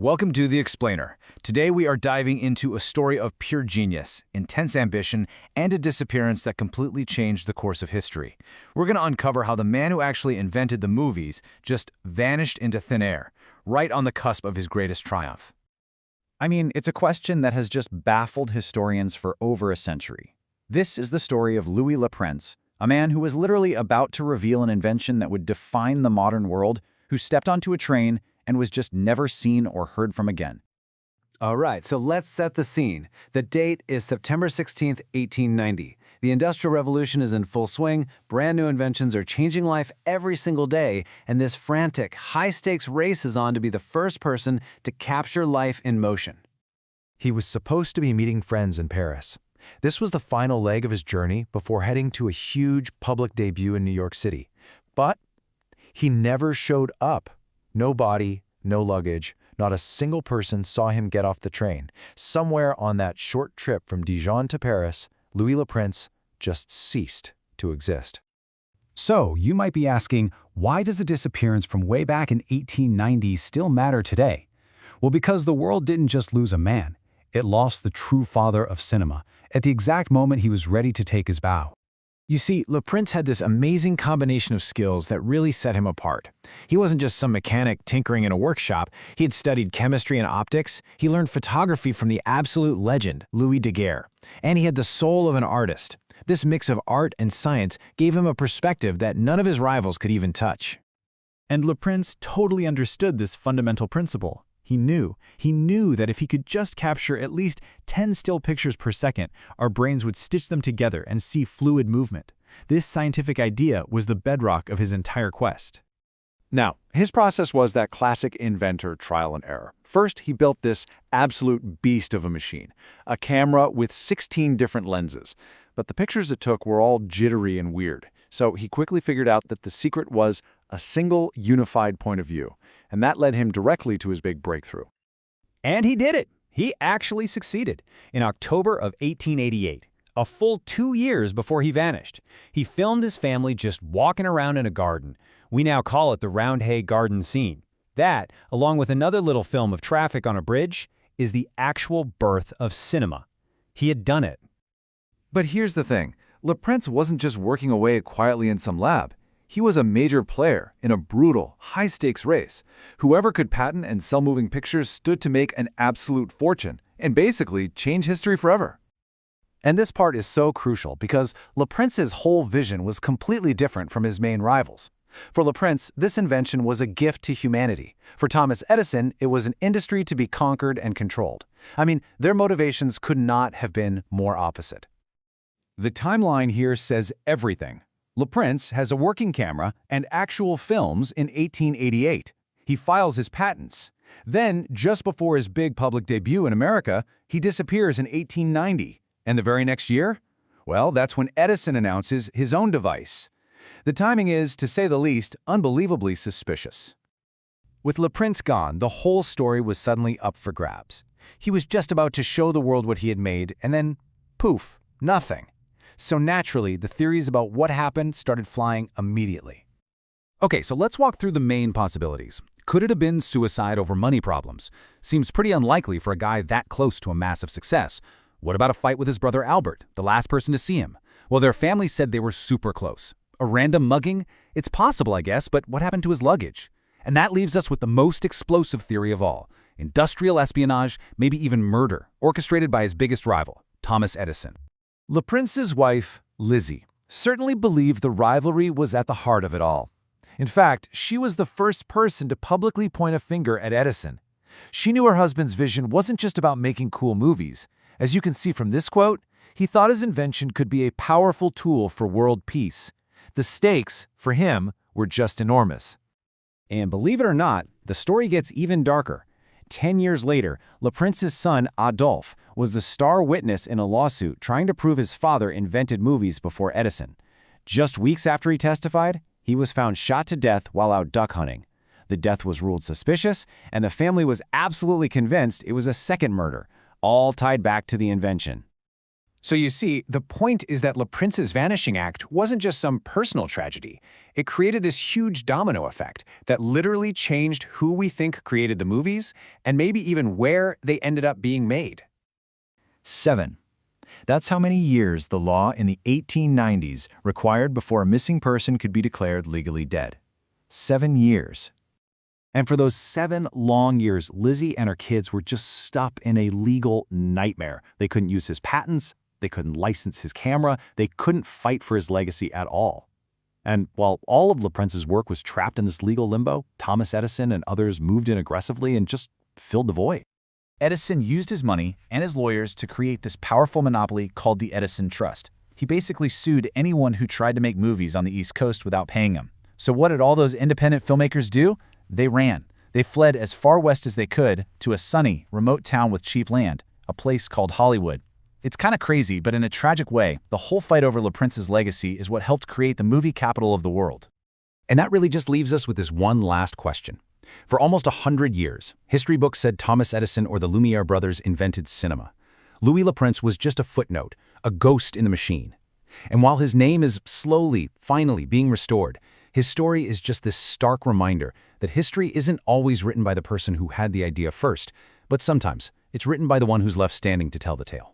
Welcome to The Explainer. Today we are diving into a story of pure genius, intense ambition, and a disappearance that completely changed the course of history. We're going to uncover how the man who actually invented the movies just vanished into thin air, right on the cusp of his greatest triumph. It's a question that has just baffled historians for over a century. This is the story of Louis Le Prince, a man who was literally about to reveal an invention that would define the modern world, who stepped onto a train and was just never seen or heard from again. All right, so let's set the scene. The date is September 16th, 1890. The Industrial Revolution is in full swing, brand new inventions are changing life every single day, and this frantic, high-stakes race is on to be the first person to capture life in motion. He was supposed to be meeting friends in Paris. This was the final leg of his journey before heading to a huge public debut in New York City. But he never showed up. No body, no luggage, not a single person saw him get off the train. Somewhere on that short trip from Dijon to Paris, Louis Le Prince just ceased to exist. So, you might be asking, why does a disappearance from way back in 1890 still matter today? Well, because the world didn't just lose a man. It lost the true father of cinema at the exact moment he was ready to take his bow. You see, Le Prince had this amazing combination of skills that really set him apart. He wasn't just some mechanic tinkering in a workshop. He had studied chemistry and optics. He learned photography from the absolute legend, Louis Daguerre. And he had the soul of an artist. This mix of art and science gave him a perspective that none of his rivals could even touch. And Le Prince totally understood this fundamental principle. He knew that if he could just capture at least 10 still pictures per second, our brains would stitch them together and see fluid movement. This scientific idea was the bedrock of his entire quest. Now, his process was that classic inventor trial and error. First, he built this absolute beast of a machine, a camera with 16 different lenses. But the pictures it took were all jittery and weird. So he quickly figured out that the secret was a single unified point of view. And that led him directly to his big breakthrough. And he did it. He actually succeeded. In October of 1888, a full 2 years before he vanished, he filmed his family just walking around in a garden. We now call it the Roundhay Garden scene. That, along with another little film of traffic on a bridge, is the actual birth of cinema. He had done it. But here's the thing. Le Prince wasn't just working away quietly in some lab. He was a major player in a brutal, high-stakes race. Whoever could patent and sell moving pictures stood to make an absolute fortune and basically change history forever. And this part is so crucial because Le Prince's whole vision was completely different from his main rivals. For Le Prince, this invention was a gift to humanity. For Thomas Edison, it was an industry to be conquered and controlled. Their motivations could not have been more opposite. The timeline here says everything. Le Prince has a working camera and actual films in 1888. He files his patents. Then, just before his big public debut in America, he disappears in 1890. And the very next year? Well, that's when Edison announces his own device. The timing is, to say the least, unbelievably suspicious. With Le Prince gone, the whole story was suddenly up for grabs. He was just about to show the world what he had made, and then, poof, nothing. So naturally, the theories about what happened started flying immediately. Okay, so let's walk through the main possibilities. Could it have been suicide over money problems? Seems pretty unlikely for a guy that close to a massive success. What about a fight with his brother Albert, the last person to see him? Well, their family said they were super close. A random mugging? It's possible, I guess, but what happened to his luggage? And that leaves us with the most explosive theory of all. Industrial espionage, maybe even murder, orchestrated by his biggest rival, Thomas Edison. Le Prince's wife, Lizzie, certainly believed the rivalry was at the heart of it all. In fact, she was the first person to publicly point a finger at Edison. She knew her husband's vision wasn't just about making cool movies. As you can see from this quote, he thought his invention could be a powerful tool for world peace. The stakes, for him, were just enormous. And believe it or not, the story gets even darker. 10 years later, Le Prince's son, Adolphe, was the star witness in a lawsuit trying to prove his father invented movies before Edison. Just weeks after he testified, he was found shot to death while out duck hunting. The death was ruled suspicious, and the family was absolutely convinced it was a second murder, all tied back to the invention. So you see, the point is that Leprince's vanishing act wasn't just some personal tragedy. It created this huge domino effect that literally changed who we think created the movies and maybe even where they ended up being made. 7. That's how many years the law in the 1890s required before a missing person could be declared legally dead. 7 years. And for those 7 long years, Lizzie and her kids were just stuck in a legal nightmare. They couldn't use his patents, they couldn't license his camera, they couldn't fight for his legacy at all. And while all of Leprince's work was trapped in this legal limbo, Thomas Edison and others moved in aggressively and just filled the void. Edison used his money and his lawyers to create this powerful monopoly called the Edison Trust. He basically sued anyone who tried to make movies on the East Coast without paying him. So what did all those independent filmmakers do? They ran. They fled as far west as they could to a sunny, remote town with cheap land, a place called Hollywood. It's kind of crazy, but in a tragic way, the whole fight over Leprince's legacy is what helped create the movie capital of the world. And that really just leaves us with this one last question. For almost 100 years, history books said Thomas Edison or the Lumiere brothers invented cinema. Louis Leprince was just a footnote, a ghost in the machine. And while his name is slowly, finally being restored, his story is just this stark reminder that history isn't always written by the person who had the idea first, but sometimes it's written by the one who's left standing to tell the tale.